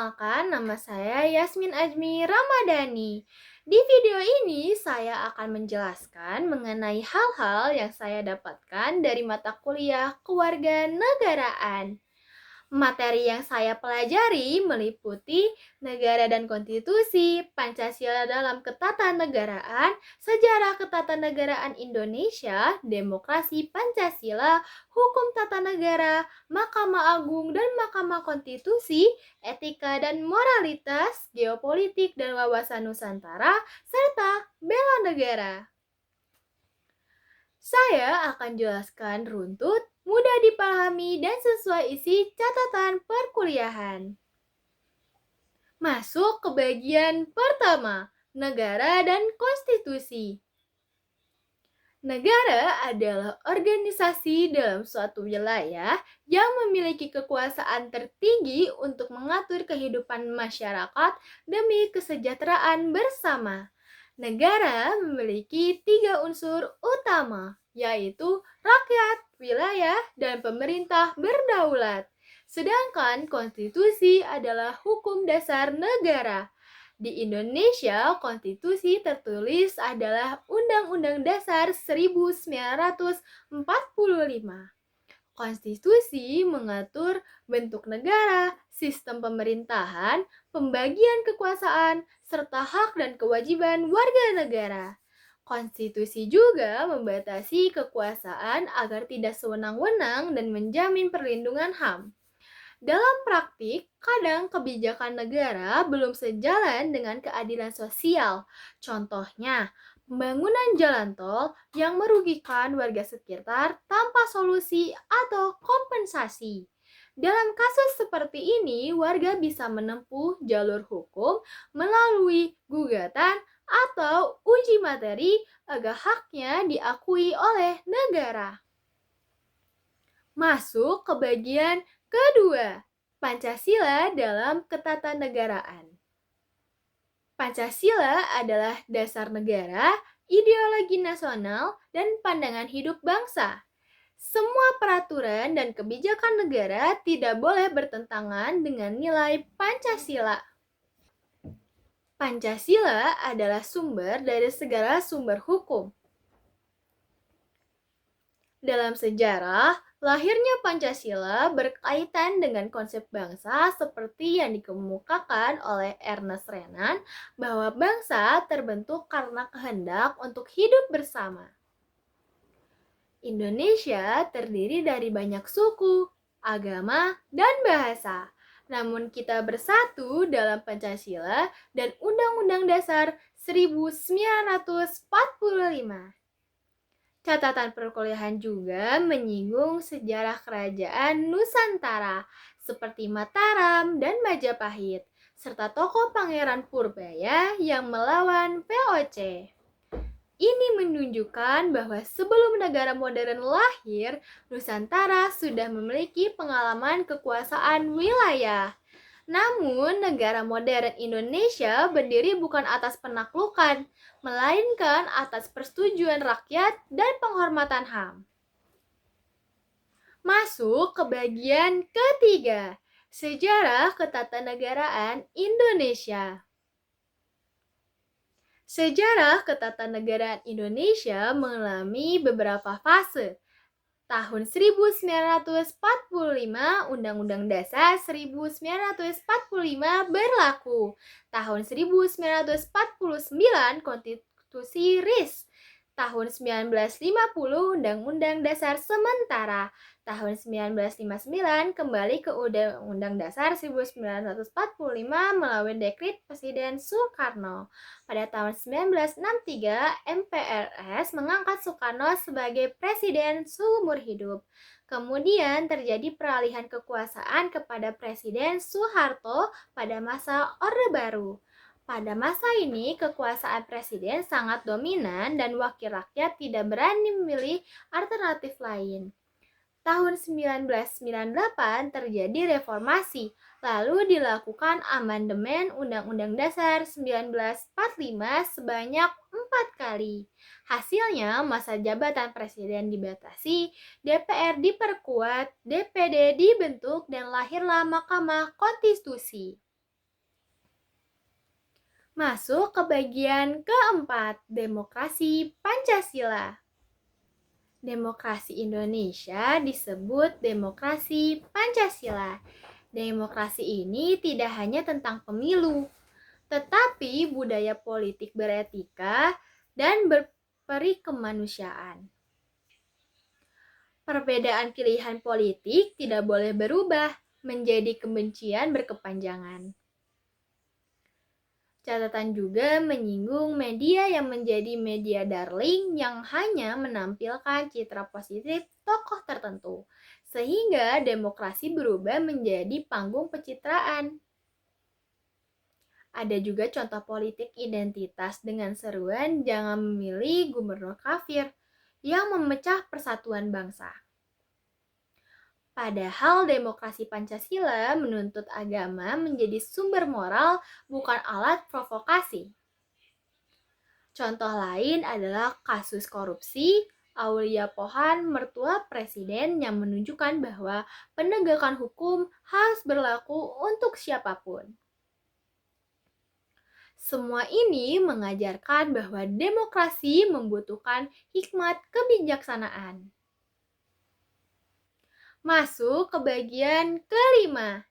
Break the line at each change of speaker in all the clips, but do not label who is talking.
Perkenalkan, nama saya Yasmin Ajmi Ramadhani. Di video ini, saya akan menjelaskan mengenai hal-hal yang saya dapatkan dari mata kuliah kewarganegaraan. Materi yang saya pelajari meliputi negara dan konstitusi, Pancasila dalam ketatanegaraan, sejarah ketatanegaraan Indonesia, demokrasi Pancasila, hukum tata negara, Mahkamah Agung dan Mahkamah Konstitusi, etika dan moralitas, geopolitik dan wawasan Nusantara, serta bela negara. Saya akan jelaskan runtut, mudah dipahami, dan sesuai isi catatan perkuliahan. Masuk ke bagian pertama, negara dan konstitusi. Negara adalah organisasi dalam suatu wilayah yang memiliki kekuasaan tertinggi untuk mengatur kehidupan masyarakat demi kesejahteraan bersama. Negara memiliki 3 unsur utama, yaitu rakyat, wilayah, dan pemerintah berdaulat. Sedangkan konstitusi adalah hukum dasar negara. Di Indonesia, konstitusi tertulis adalah Undang-Undang Dasar 1945. Konstitusi mengatur bentuk negara, sistem pemerintahan, pembagian kekuasaan, serta hak dan kewajiban warga negara. Konstitusi juga membatasi kekuasaan agar tidak sewenang-wenang dan menjamin perlindungan HAM. Dalam praktik, kadang kebijakan negara belum sejalan dengan keadilan sosial. Contohnya, pembangunan jalan tol yang merugikan warga sekitar tanpa solusi atau kompensasi. Dalam kasus seperti ini, warga bisa menempuh jalur hukum melalui gugatan atau uji materi agar haknya diakui oleh negara. Masuk ke bagian kedua, Pancasila dalam ketatanegaraan. Pancasila adalah dasar negara, ideologi nasional, dan pandangan hidup bangsa. Semua peraturan dan kebijakan negara tidak boleh bertentangan dengan nilai Pancasila. Pancasila adalah sumber dari segala sumber hukum. Dalam sejarah, lahirnya Pancasila berkaitan dengan konsep bangsa seperti yang dikemukakan oleh Ernest Renan bahwa bangsa terbentuk karena kehendak untuk hidup bersama. Indonesia terdiri dari banyak suku, agama, dan bahasa. Namun kita bersatu dalam Pancasila dan Undang-Undang Dasar 1945. Catatan perkuliahan juga menyinggung sejarah kerajaan Nusantara seperti Mataram dan Majapahit, serta tokoh Pangeran Purbaya yang melawan VOC. Ini menunjukkan bahwa sebelum negara modern lahir, Nusantara sudah memiliki pengalaman kekuasaan wilayah. Namun, negara modern Indonesia berdiri bukan atas penaklukan, melainkan atas persetujuan rakyat dan penghormatan HAM. Masuk ke bagian ketiga, sejarah ketatanegaraan Indonesia. Sejarah ketatanegaraan Indonesia mengalami beberapa fase. Tahun 1945, Undang-Undang Dasar 1945 berlaku. Tahun 1949, Konstitusi RIS. Tahun 1950, Undang-Undang Dasar Sementara. Tahun 1959, kembali ke Undang-Undang Dasar 1945 melalui Dekret Presiden Soekarno. Pada tahun 1963, MPRS mengangkat Soekarno sebagai presiden seumur hidup. Kemudian terjadi peralihan kekuasaan kepada Presiden Soeharto pada masa Orde Baru. Pada masa ini, kekuasaan presiden sangat dominan dan wakil rakyat tidak berani memilih alternatif lain. Tahun 1998 terjadi reformasi, lalu dilakukan amandemen Undang-Undang Dasar 1945 sebanyak 4 kali. Hasilnya, masa jabatan presiden dibatasi, DPR diperkuat, DPD dibentuk, dan lahirlah Mahkamah Konstitusi. Masuk ke bagian keempat, demokrasi Pancasila. Demokrasi Indonesia disebut demokrasi Pancasila. Demokrasi ini tidak hanya tentang pemilu, tetapi budaya politik beretika dan berperi kemanusiaan. Perbedaan pilihan politik tidak boleh berubah menjadi kebencian berkepanjangan. Catatan juga menyinggung media yang menjadi media darling yang hanya menampilkan citra positif tokoh tertentu, sehingga demokrasi berubah menjadi panggung pencitraan. Ada juga contoh politik identitas dengan seruan jangan memilih gubernur kafir yang memecah persatuan bangsa. Padahal demokrasi Pancasila menuntut agama menjadi sumber moral, bukan alat provokasi. Contoh lain adalah kasus korupsi Aulia Pohan, mertua presiden, yang menunjukkan bahwa penegakan hukum harus berlaku untuk siapapun. Semua ini mengajarkan bahwa demokrasi membutuhkan hikmat kebijaksanaan. Masuk ke bagian kelima,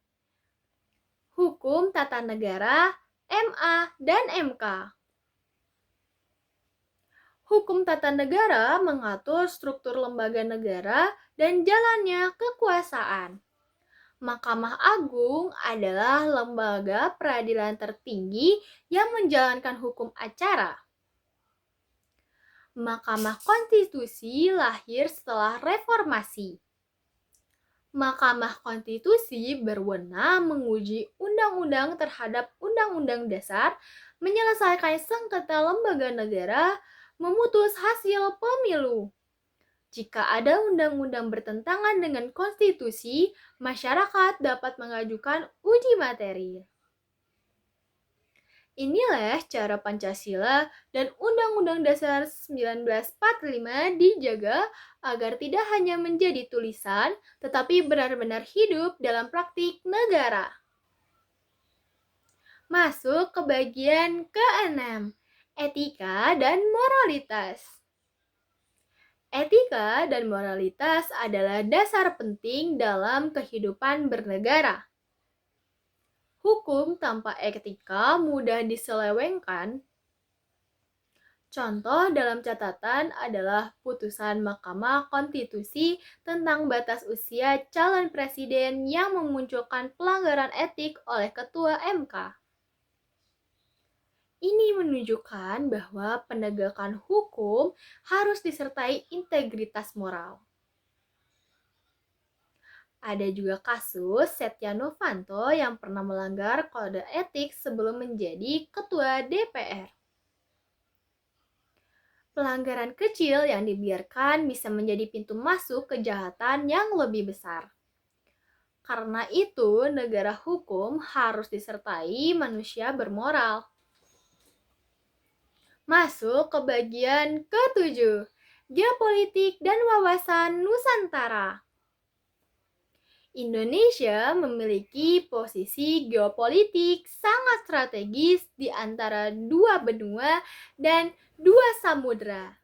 hukum tata negara, MA, dan MK. Hukum tata negara mengatur struktur lembaga negara dan jalannya kekuasaan. Mahkamah Agung adalah lembaga peradilan tertinggi yang menjalankan hukum acara. Mahkamah Konstitusi lahir setelah reformasi. Mahkamah Konstitusi berwenang menguji undang-undang terhadap undang-undang dasar, menyelesaikan sengketa lembaga negara, memutus hasil pemilu. Jika ada undang-undang bertentangan dengan konstitusi, masyarakat dapat mengajukan uji materi. Inilah cara Pancasila dan Undang-Undang Dasar 1945 dijaga agar tidak hanya menjadi tulisan, tetapi benar-benar hidup dalam praktik negara. Masuk ke bagian ke-6, etika dan moralitas. Etika dan moralitas adalah dasar penting dalam kehidupan bernegara. Hukum tanpa etika mudah diselewengkan. Contoh dalam catatan adalah putusan Mahkamah Konstitusi tentang batas usia calon presiden yang memunculkan pelanggaran etik oleh Ketua MK. Ini menunjukkan bahwa penegakan hukum harus disertai integritas moral. Ada juga kasus Setia Novanto yang pernah melanggar kode etik sebelum menjadi ketua DPR. Pelanggaran kecil yang dibiarkan bisa menjadi pintu masuk kejahatan yang lebih besar. Karena itu, negara hukum harus disertai manusia bermoral. Masuk ke bagian ke-7, geopolitik dan wawasan Nusantara. Indonesia memiliki posisi geopolitik sangat strategis di antara dua benua dan dua samudra.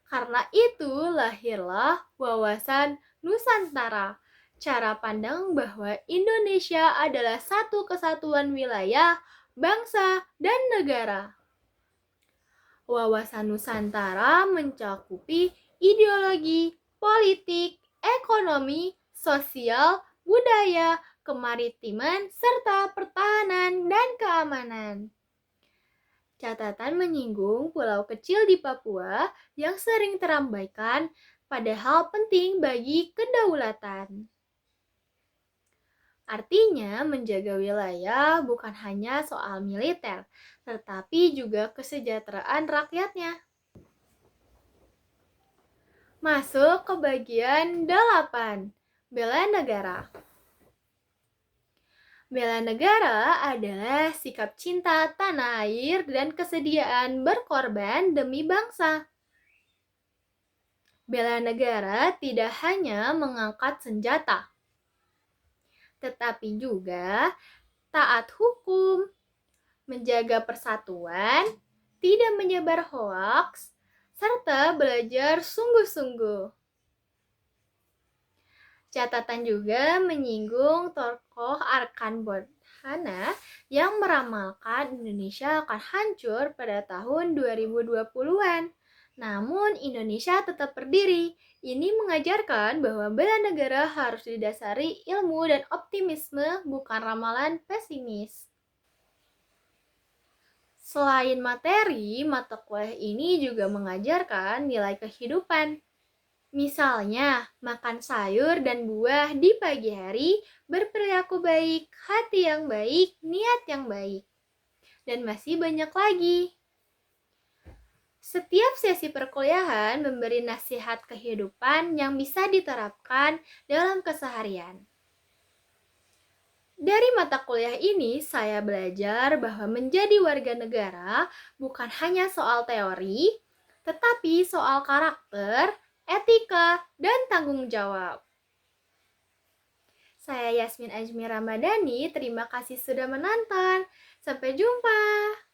Karena itu lahirlah wawasan Nusantara, cara pandang bahwa Indonesia adalah satu kesatuan wilayah, bangsa, dan negara. Wawasan Nusantara mencakupi ideologi, politik, ekonomi, sosial, budaya, kemaritiman, serta pertahanan dan keamanan. Catatan menyinggung pulau kecil di Papua yang sering terabaikan, padahal penting bagi kedaulatan. Artinya, menjaga wilayah bukan hanya soal militer, tetapi juga kesejahteraan rakyatnya. Masuk ke bagian 8, bela negara. Bela negara adalah sikap cinta tanah air dan kesediaan berkorban demi bangsa. Bela negara tidak hanya mengangkat senjata, tetapi juga taat hukum, menjaga persatuan, tidak menyebar hoaks, serta belajar sungguh-sungguh. Catatan juga menyinggung tokoh Arkan Bodhana yang meramalkan Indonesia akan hancur pada tahun 2020-an. Namun Indonesia tetap berdiri. Ini mengajarkan bahwa bela negara harus didasari ilmu dan optimisme, bukan ramalan pesimis. Selain materi, mata kuliah ini juga mengajarkan nilai kehidupan. Misalnya, makan sayur dan buah di pagi hari, berperilaku baik, hati yang baik, niat yang baik. Dan masih banyak lagi. Setiap sesi perkuliahan memberi nasihat kehidupan yang bisa diterapkan dalam keseharian. Dari mata kuliah ini, saya belajar bahwa menjadi warga negara bukan hanya soal teori, tetapi soal karakter, etika, dan tanggung jawab. Saya Yasmin Ajmi Ramadhani, terima kasih sudah menonton. Sampai jumpa.